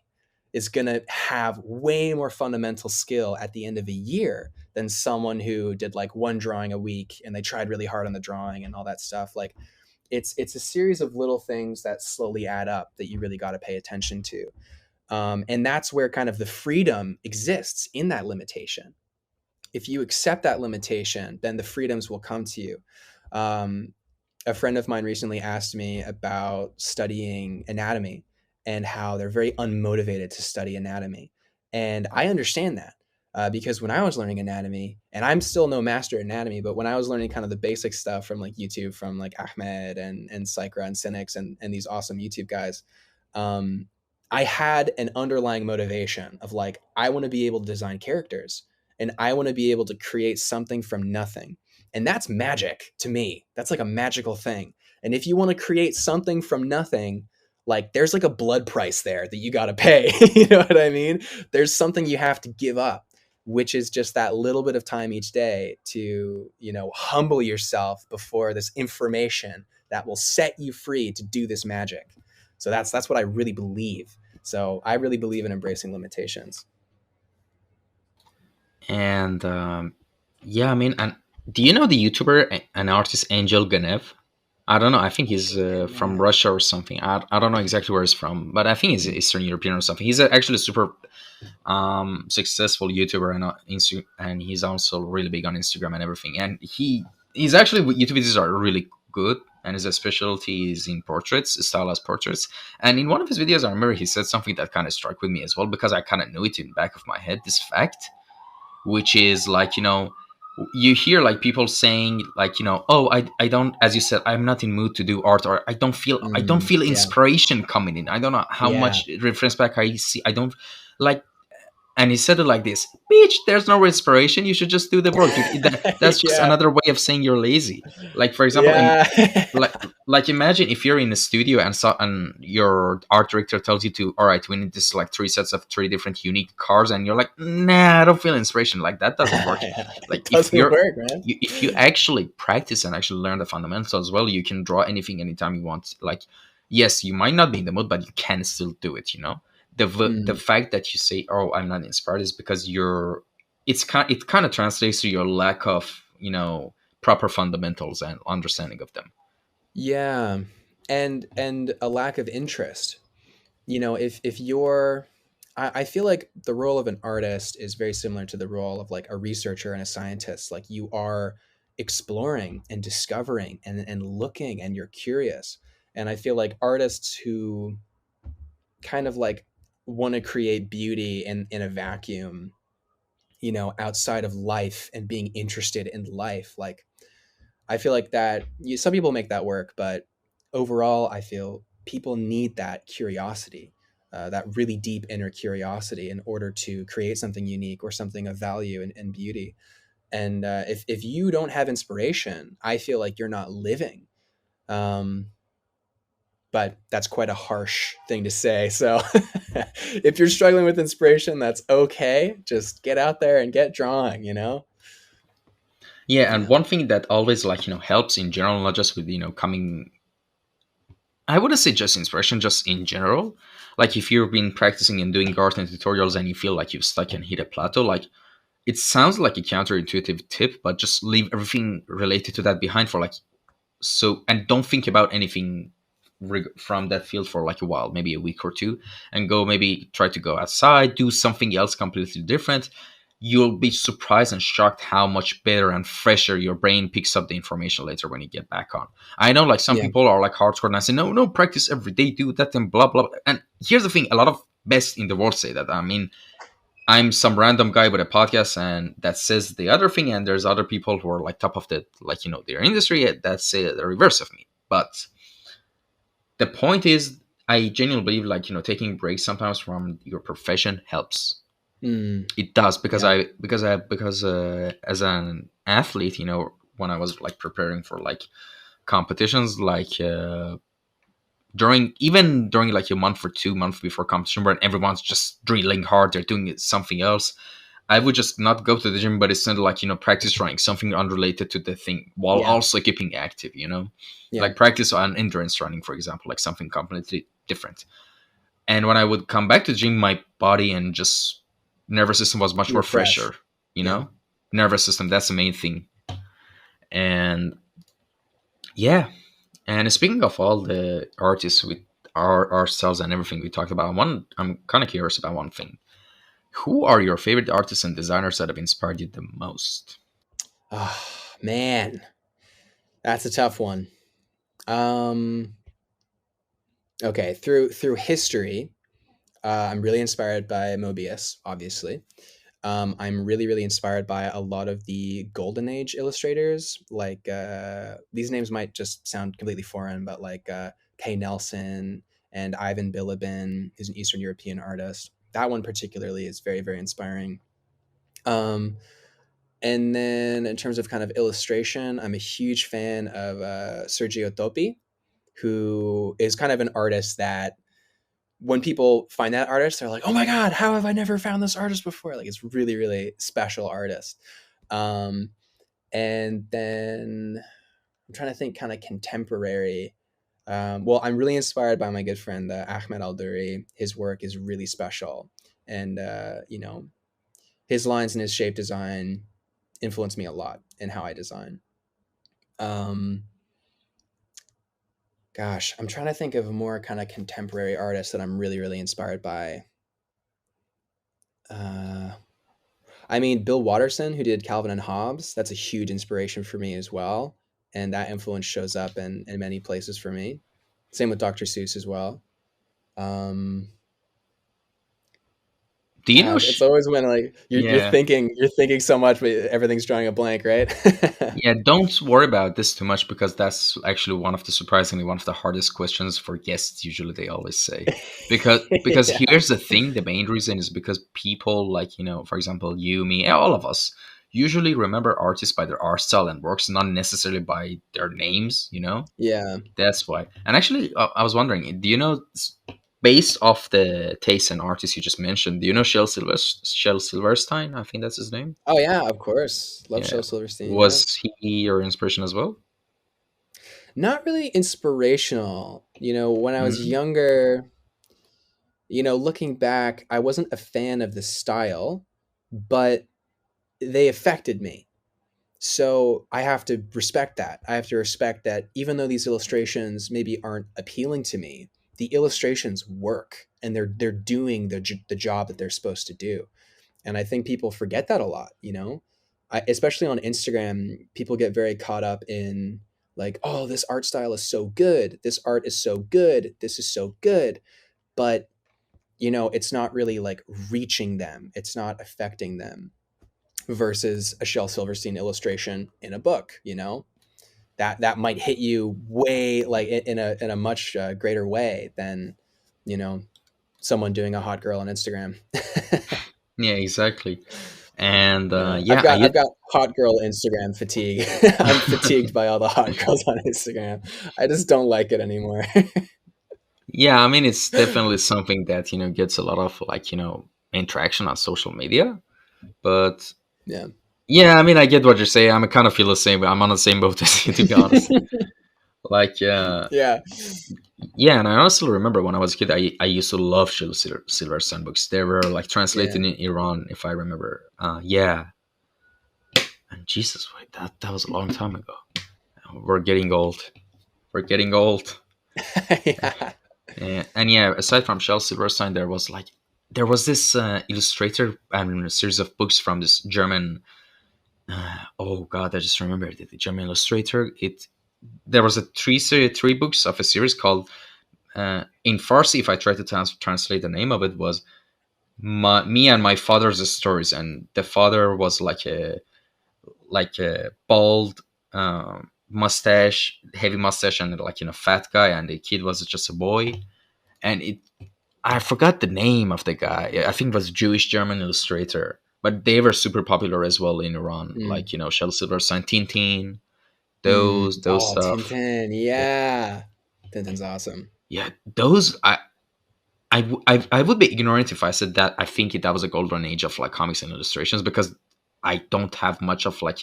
is going to have way more fundamental skill at the end of a year than someone who did like one drawing a week and they tried really hard on the drawing and all that stuff. Like it's a series of little things that slowly add up that you really got to pay attention to. And that's where kind of the freedom exists in that limitation. If you accept that limitation, then the freedoms will come to you. Um, a friend of mine recently asked me about studying anatomy and how they're very unmotivated to study anatomy. And I understand that, because when I was learning anatomy, and I'm still no master at anatomy, but when I was learning kind of the basic stuff from like YouTube, from like Ahmed and Psychra and Cynics and these awesome YouTube guys, um, I had an underlying motivation of like, I want to be able to design characters and I want to be able to create something from nothing. And that's magic to me. That's like a magical thing. And if you want to create something from nothing, like there's like a blood price there that you got to pay. You know what I mean? There's something you have to give up, which is just that little bit of time each day to, humble yourself before this information that will set you free to do this magic. So that's what I really believe. So I really believe in embracing limitations. And yeah, I mean, and do you know the YouTuber and artist Angel Ganev? I don't know. I think he's And from Russia or something. I don't know exactly where he's from, but I think he's mm, Eastern European or something. He's actually a super successful YouTuber, and and he's also really big on Instagram and everything. And he's actually YouTube videos are really good, and his specialty is in portraits, stylized portraits. And in one of his videos, I remember he said something that kind of struck with me as well, because I kind of knew it in the back of my head. This fact, which is like, you hear like people saying like, oh, I don't, as you said, I'm not in mood to do art, or I don't feel yeah, inspiration coming in. I don't know how yeah, much reference back I see. I don't like. And he said it like this: bitch, there's no inspiration, you should just do the work. That's just yeah, another way of saying you're lazy. Like, for example, yeah, like imagine if you're in a studio and your art director tells you to, all right, we need this like three sets of three different unique cars, and you're like, nah, I don't feel inspiration. Like, that doesn't work. yeah. Like, It doesn't work, man. if you actually practice and actually learn the fundamentals well, you can draw anything anytime you want. Like, yes, you might not be in the mood, but you can still do it, the Mm. fact that you say, oh, I'm not inspired, is because it kind of translates to your lack of, proper fundamentals and understanding of them. Yeah, and a lack of interest. If you're, I feel like the role of an artist is very similar to the role of like a researcher and a scientist. Like, you are exploring and discovering and looking, and you're curious. And I feel like artists who kind of like want to create beauty in a vacuum, outside of life and being interested in life, like, I feel like that some people make that work, but overall, I feel people need that curiosity, that really deep inner curiosity, in order to create something unique or something of value and beauty. And if you don't have inspiration, I feel like you're not living. Um, but that's quite a harsh thing to say. So if you're struggling with inspiration, that's okay. Just get out there and get drawing. Yeah, and Yeah. one thing that always, like, helps in general, not just with, coming, I wouldn't say just inspiration, just in general. Like, if you've been practicing and doing art and tutorials and you feel like you've stuck and hit a plateau, like, it sounds like a counterintuitive tip, but just leave everything related to that behind for like, so, and don't think about anything from that field for like a while, maybe a week or two, and go, maybe try to go outside, do something else completely different. You'll be surprised and shocked how much better and fresher your brain picks up the information later when you get back on. I know, like, some Yeah. people are like hardcore and I say, no, no, practice every day, do that, and blah blah. And here's the thing: a lot of best in the world say that. I mean, I'm some random guy with a podcast and that says the other thing, and there's other people who are like top of the, like, their industry, that say the reverse of me. But the point is, I genuinely believe, like, taking breaks sometimes from your profession helps. Mm, It does, because yeah. as an athlete, when I was like preparing for like competitions, like, during like a month or 2 months before competition, when everyone's just drilling hard, they're doing something else, I would just not go to the gym, but instead, like, practice running something unrelated to the thing while Yeah. also keeping active, Yeah. like practice on endurance running, for example, like something completely different. And when I would come back to the gym, my body and just nervous system was much You're more fresh. fresher, Yeah. nervous system, that's the main thing. And yeah, and speaking of all the artists with ourselves and everything we talked about, I'm kind of curious about one thing. Who are your favorite artists and designers that have inspired you the most? Oh, man, that's a tough one. Um, okay, through history, I'm really inspired by Mobius, obviously. I'm really, really inspired by a lot of the Golden Age illustrators. Like, these names might just sound completely foreign, but like Kay Nelson and Ivan Bilibin, who's an Eastern European artist. That one particularly is very, very inspiring. Um, and then in terms of kind of illustration, I'm a huge fan of Sergio Topi, who is kind of an artist that when people find that artist, they're like, "Oh my god, how have I never found this artist before?" Like, it's really, really special artist. Um, and then I'm trying to think, kind of contemporary. Well, I'm really inspired by my good friend Ahmed Alduri. His work is really special, and his lines and his shape design influence me a lot in how I design. Um, Gosh, I'm trying to think of a more kind of contemporary artist that I'm really, really inspired by. Uh, I mean, Bill Watterson, who did Calvin and Hobbes, that's a huge inspiration for me as well. And that influence shows up in many places for me. Same with Dr. Seuss as well. Um, Do you know? God, it's always when like Yeah, you're thinking so much, but everything's drawing a blank, right? yeah. Don't worry about this too much because that's actually one of the surprisingly one of the hardest questions for guests. Usually, they always say because Yeah, here's the thing: the main reason is because people like for example, you, me, all of us usually remember artists by their art style and works, not necessarily by their names. yeah. That's why. And actually, I was wondering, do you know, based off the taste and artists you just mentioned, do you know Shel Silverstein? I think that's his name. Oh yeah, of course. Love Yeah. Shel Silverstein. Yeah, Was he your inspiration as well? not really inspirational. When I was Mm. younger, looking back, I wasn't a fan of the style, but they affected me. So I have to respect that. I have to respect that even though these illustrations maybe aren't appealing to me, the illustrations work and they're doing the job that they're supposed to do. And I think people forget that a lot. Especially on Instagram, people get very caught up in like, oh, this art style is so good. This art is so good. This is so good. But, it's not really like reaching them, it's not affecting them versus a Shel Silverstein illustration in a book. That might hit you way like in a much greater way than, you know, someone doing a hot girl on Instagram. Yeah, exactly. And Yeah, I've yeah, got I've got hot girl Instagram fatigue. I'm fatigued by all the hot girls on Instagram. I just don't like it anymore. yeah. I mean, it's definitely something that gets a lot of like interaction on social media. But Yeah. yeah, I mean, I get what you're saying. I kind of feel the same. I'm on the same boat as you, to be honest. Like, Yeah. yeah, and I honestly remember when I was a kid, I used to love Silverstein books. They were like translated Yeah. in Iran, if I remember. Yeah, and Jesus, wait, that was a long time ago. We're getting old. We're getting old. Yeah. And yeah, aside from Shel Silverstein, there was this illustrator and a series of books from this German. Oh God, I just remembered it. The German illustrator. There was a three books of a series called in Farsi. If I try to translate the name of it, was me and my father's stories, and the father was like a bald mustache, heavy mustache, and like fat guy, and the kid was just a boy, and it I forgot the name of the guy. I think it was a Jewish German illustrator, but they were super popular as well in Iran. Mm. Like Shel Silverstein, Tintin, Mm. those Oh, stuff. Tintin. Yeah, Yeah. Tintin's awesome. yeah, those I would be ignorant if I said that I think that was a golden age of like comics and illustrations because I don't have much of like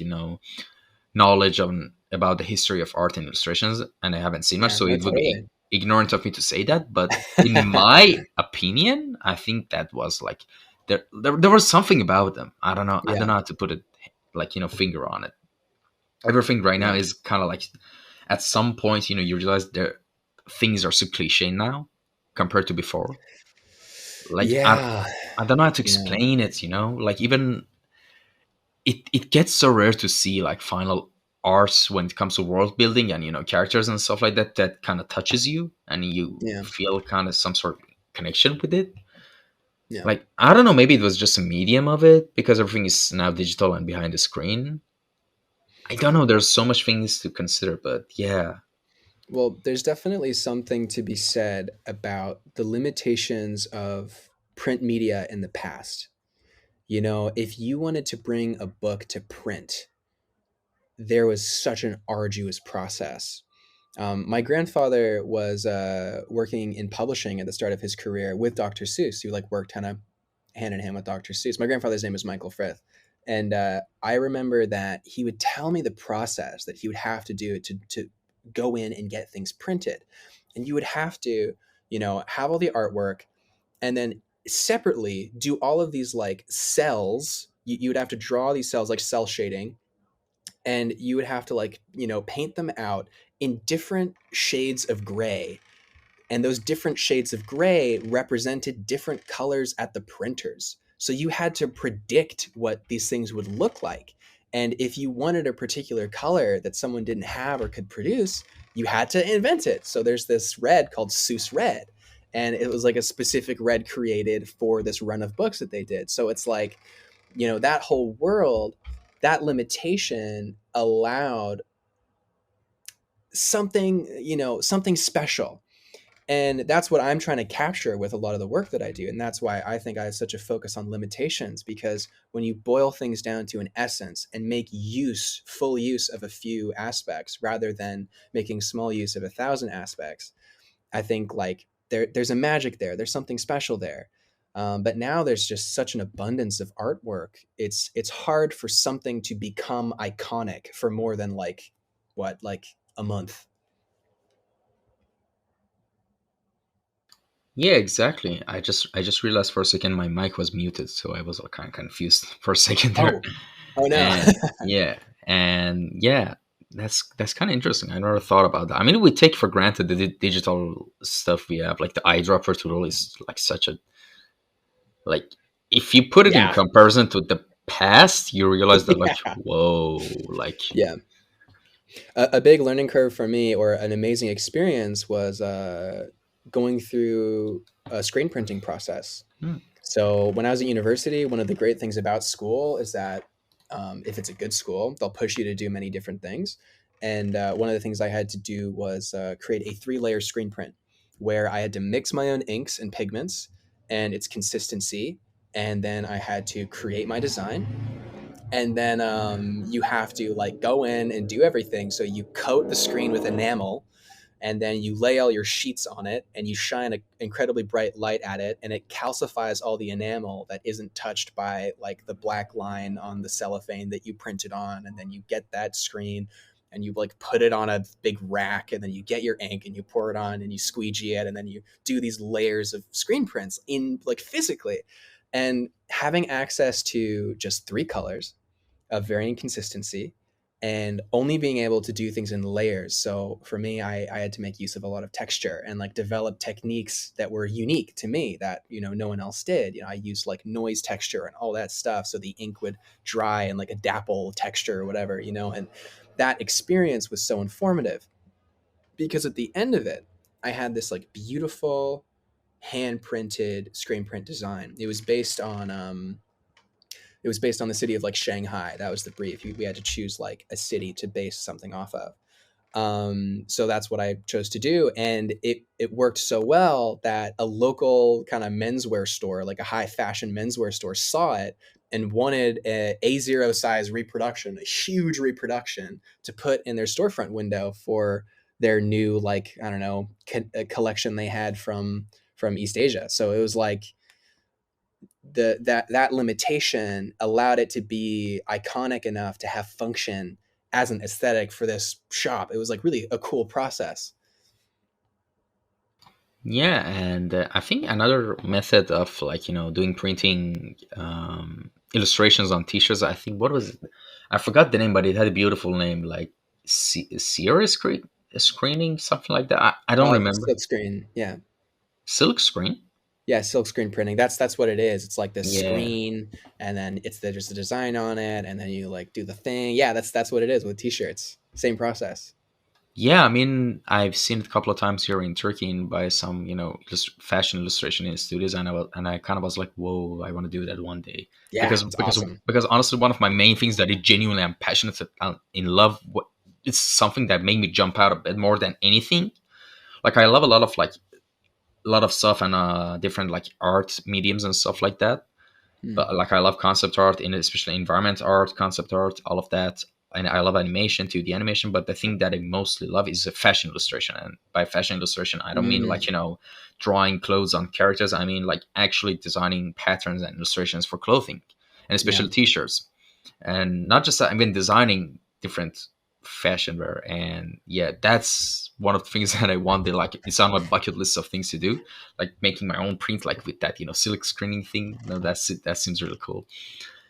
knowledge on about the history of art and illustrations, and I haven't seen much, Yeah, so no, it would be totally. ignorant of me to say that. But in my opinion, I think that was like there was something about them. I don't Yeah. know how to put it like finger on it. Everything right now Yeah. is kind of like at some point you realize there things are so cliche now compared to before. Like Yeah. I don't know how to Yeah. explain it. Like even it gets so rare to see like final arts when it comes to world building and characters and stuff like that that kind of touches you and you Yeah. feel kind of some sort of connection with it. Yeah. Like I don't know, maybe it was just a medium of it because everything is now digital and behind the screen. I don't know, there's so much things to consider, but yeah. Well, there's definitely something to be said about the limitations of print media in the past. If you wanted to bring a book to print, there was such an arduous process. My grandfather was working in publishing at the start of his career with Dr. Seuss. He like worked kind of hand in hand with Dr. Seuss. My grandfather's name is Michael Frith, and I remember that he would tell me the process that he would have to do to go in and get things printed, and you would have to have all the artwork, and then separately do all of these like cells. You would have to draw these cells like cell shading and you would have to like, paint them out in different shades of gray, and those different shades of gray represented different colors at the printers. So you had to predict what these things would look like. And if you wanted a particular color that someone didn't have or could produce, you had to invent it. So there's this red called Seuss Red. And it was like a specific red created for this run of books that they did. So it's like, that whole world, that limitation allowed something, something special. And that's what I'm trying to capture with a lot of the work that I do. And that's why I think I have such a focus on limitations, because when you boil things down to an essence and make full use of a few aspects rather than making small use of 1,000 aspects, I think like there's a magic there. There's something special there. But now there's just such an abundance of artwork. It's hard for something to become iconic for more than like a month. Yeah, exactly. I just realized for a second my mic was muted, so I was all kind of confused for a second there. Oh, oh no. And yeah, and yeah, that's kind of interesting. I never thought about that. I mean, we take for granted the digital stuff we have, like the eyedropper tool is like such a, like, if you put it in Yeah. comparison to the past, you realize that, like, Yeah. whoa, like, Yeah. A big learning curve for me, or an amazing experience, was going through a screen printing process. hmm, So when I was at university, one of the great things about school is that if it's a good school, they'll push you to do many different things. And one of the things I had to do was create a 3-layer screen print where I had to mix my own inks and pigments and its consistency. And then I had to create my design, and then you have to like go in and do everything. So you coat the screen with enamel, and then you lay all your sheets on it, and you shine an incredibly bright light at it, and it calcifies all the enamel that isn't touched by like the black line on the cellophane that you printed on. And then you get that screen and you like put it on a big rack, and then you get your ink and you pour it on and you squeegee it, and then you do these layers of screen prints in like physically. And having access to just 3 colors of varying consistency, and only being able to do things in layers. So for me, I had to make use of a lot of texture and like develop techniques that were unique to me that, no one else did. I used like noise texture and all that stuff. So the ink would dry and like a dapple texture or whatever, and that experience was so informative, because at the end of it, I had this like beautiful hand printed screen print design. It was based on the city of like Shanghai. That was the brief. We had to choose like a city to base something off of. So that's what I chose to do, and it worked so well that a local kind of menswear store, like a high fashion menswear store, saw it and wanted a 0 size reproduction, a huge reproduction, to put in their storefront window for their new, like, I don't know, collection they had from East Asia. So it was like that limitation allowed it to be iconic enough to have function as an aesthetic for this shop. It was like really a cool process. yeah, and I think another method of, like, doing printing illustrations on t-shirts. I think, what was it? I forgot the name, but it had a beautiful name, like Sierra screening, something like that. I don't remember. Silk screen, yeah. Silk screen. Yeah, silk screen printing. That's what it is. It's like this Yeah. screen, and then there's a design on it, and then you like do the thing. Yeah, that's what it is with t-shirts. Same process. Yeah, I mean, I've seen it a couple of times here in Turkey and by some, fashion illustration in studios, and I kind of was like, whoa, I want to do that one day, Yeah, because it's because awesome. because honestly, one of my main things that I genuinely am passionate in love. It's something that made me jump out a bit more than anything. Like, I love a lot of stuff and different like art mediums and stuff like that. Hmm. But like, I love concept art, and especially environment art, concept art, all of that. And I love animation too, the animation. But the thing that I mostly love is fashion illustration. And by fashion illustration, I don't mean like, Mm. drawing clothes on characters. I mean like actually designing patterns and illustrations for clothing, and Yeah. especially t-shirts. And not just that, I mean designing different fashion wear. And yeah, that's one of the things that I wanted. Like, it's on my bucket list of things to do, like making my own print, like with that, silk screening thing. No, that's it. That seems really cool.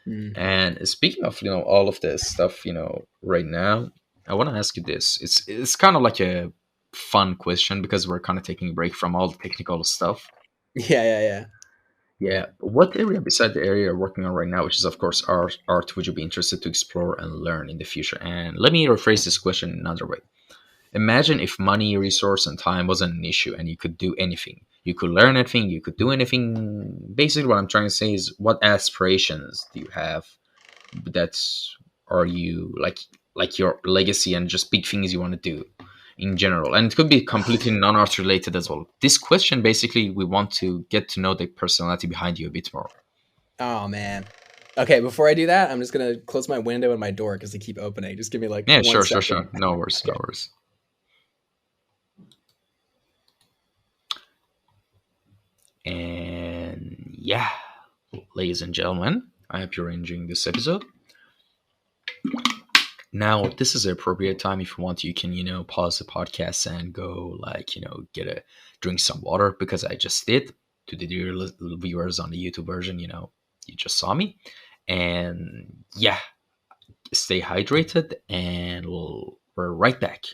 Mm. And speaking of all of this stuff, right now, I want to ask you this. It's kind of like a fun question because we're kind of taking a break from all the technical stuff. Yeah, yeah, yeah. Yeah, what area beside the area you're working on right now, which is of course art, would you be interested to explore and learn in the future? And let me rephrase this question another way. Imagine if money, resource, and time wasn't an issue and you could do anything. You could learn anything, you could do anything. Basically, what I'm trying to say is what aspirations do you have that are you like your legacy and just big things you want to do in general, and it could be completely non-art related as well. This question, basically, we want to get to know the personality behind you a bit more. Oh man. Okay, before I do that, I'm just gonna close my window and my door because they keep opening. Just give me like Yeah, one sure, sure, second. sure. No worries, no Okay. worries. And yeah, ladies and gentlemen, I hope you're enjoying this episode. Now, this is the appropriate time. If you want, you can, pause the podcast and go, like, get a drink some water, because I just did. To the dear viewers on the YouTube version, you just saw me. And yeah, stay hydrated, and we're right back.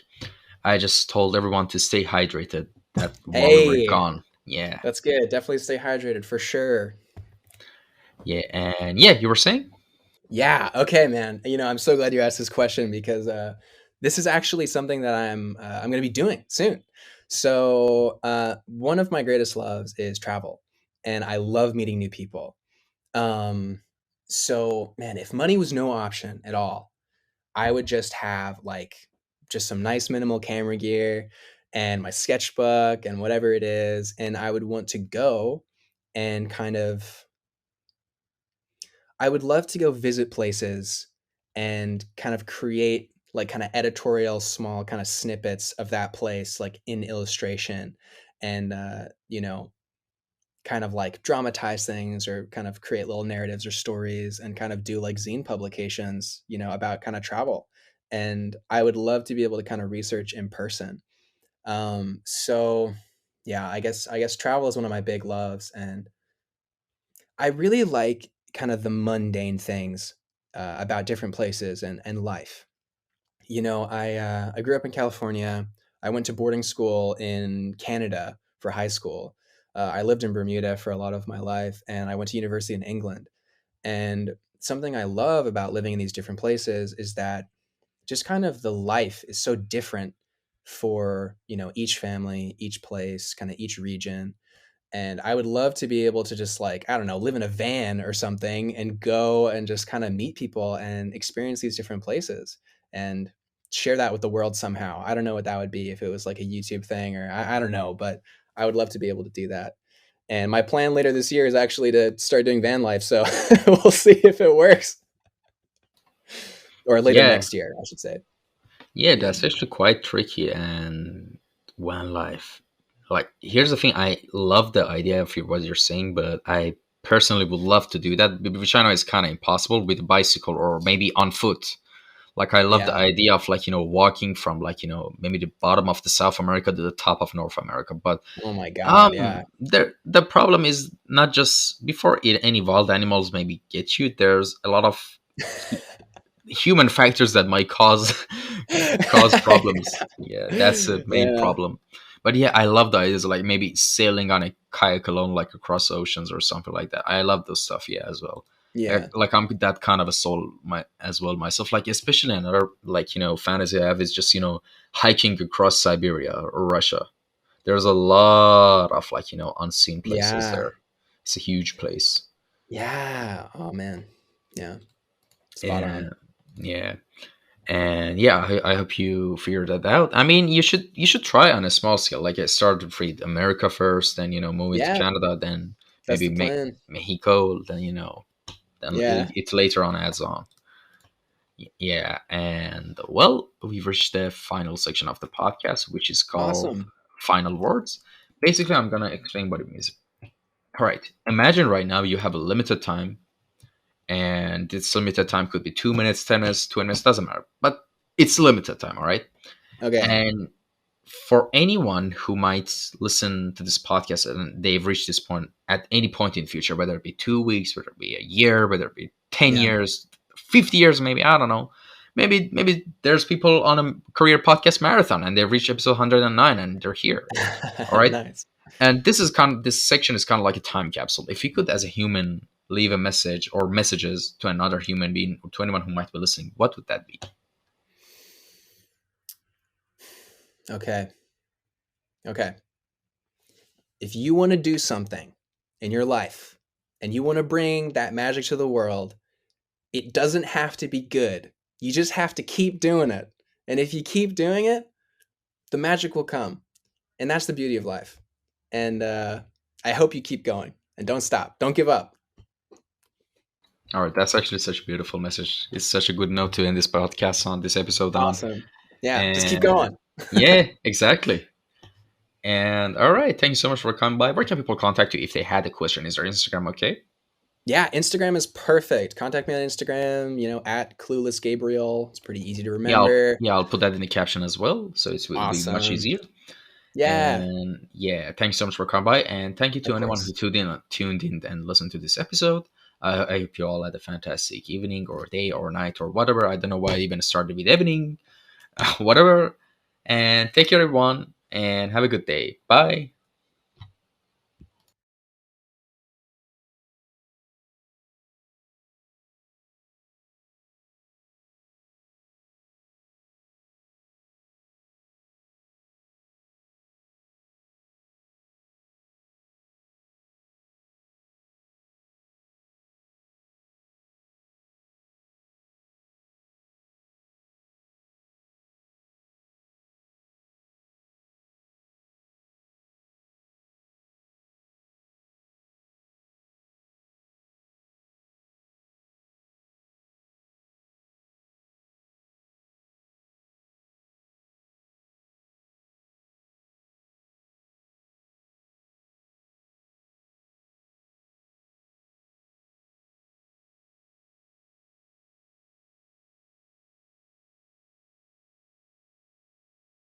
I just told everyone to stay hydrated that while we were Hey, gone. Yeah. that's good. Definitely stay hydrated for sure. Yeah. And yeah, you were saying? Yeah. Okay, man. I'm so glad you asked this question because this is actually something that I'm going to be doing soon. So one of my greatest loves is travel, and I love meeting new people. Um, so man, if money was no option at all, I would just have like just some nice minimal camera gear and my sketchbook and whatever it is, and I would want to go and I would love to go visit places and kind of create like kind of editorial small kind of snippets of that place like in illustration and kind of like dramatize things or kind of create little narratives or stories and kind of do like zine publications, about kind of travel. And I would love to be able to kind of research in person. So yeah, I guess travel is one of my big loves, and I really like kind of the mundane things about different places and life. I grew up in California. I went to boarding school in Canada for high school. I lived in Bermuda for a lot of my life, and I went to university in England. And something I love about living in these different places is that just kind of the life is so different for each family, each place, kind of each region. And I would love to be able to just like, I don't know, live in a van or something and go and just kind of meet people and experience these different places and share that with the world somehow. I don't know what that would be if it was like a YouTube thing or I don't know, but I would love to be able to do that. And my plan later this year is actually to start doing van life. So we'll see if it works, or later Yeah. next year, I should say. Yeah, Yeah. that's actually quite tricky and one life. Like, here's the thing: I love the idea of what you're saying, but I personally would love to do that, which I know is kind of impossible with a bicycle or maybe on foot. Like, I love the Yeah. idea of like walking from like maybe the bottom of the South America to the top of North America. But Oh my God. Yeah. the problem is not just before any wild animals maybe get you. There's a lot of human factors that might cause problems. Yeah, that's the main Yeah. problem. But yeah, I love the ideas like maybe sailing on a kayak alone, like across oceans or something like that. I love those stuff. Yeah, as well. Yeah. Like I'm that kind of a soul as well myself. Like especially another like fantasy I have is just hiking across Siberia or Russia. There's a lot of like unseen places Yeah. there. It's a huge place. Yeah. Oh man. Yeah. Spot on. And yeah, and yeah, I hope you figure that out. I mean, you should try on a small scale. Like I started with America first, then moving to Yeah. Canada, then That's maybe the plan. Mexico, then then Yeah. it later on adds on. Yeah, and well, we've reached the final section of the podcast, which is called Awesome. final words. Basically, I'm gonna explain what it means. All right, imagine right now you have a limited time, and this limited time could be 2 minutes, 10 minutes, 20 minutes, doesn't matter, but it's limited time. All right. Okay. And for anyone who might listen to this podcast and they've reached this point at any point in the future, whether it be 2 weeks, whether it be a year, whether it be 10 Yeah. years, 50 years, maybe, I don't know. Maybe there's people on a career podcast marathon and they've reached episode 109 and they're here. All right. Nice. And this section is kind of like a time capsule. If you could, as a human, leave a message or messages to another human being or to anyone who might be listening, what would that be? Okay. Okay. If you want to do something in your life and you want to bring that magic to the world, it doesn't have to be good. You just have to keep doing it. And if you keep doing it, the magic will come. And that's the beauty of life. And I hope you keep going and don't stop. Don't give up. All right, that's actually such a beautiful message. It's such a good note to end this podcast on, this episode on. Awesome. Yeah, just keep And going. yeah, exactly. And all right, thank you so much for coming by. Where can people contact you if they had a question? Is there Instagram okay? Yeah, Instagram is perfect. Contact me on Instagram, at Clueless Gabriel. It's pretty easy to remember. I'll put that in the caption as well, so it will be much Awesome. easier. Yeah, And yeah, thanks so much for coming by, and thank you to of anyone who course. tuned in and listened to this episode. I hope you all had a fantastic evening or day or night or whatever. I don't know why I even started with evening, whatever. And take care, everyone, and have a good day. Bye.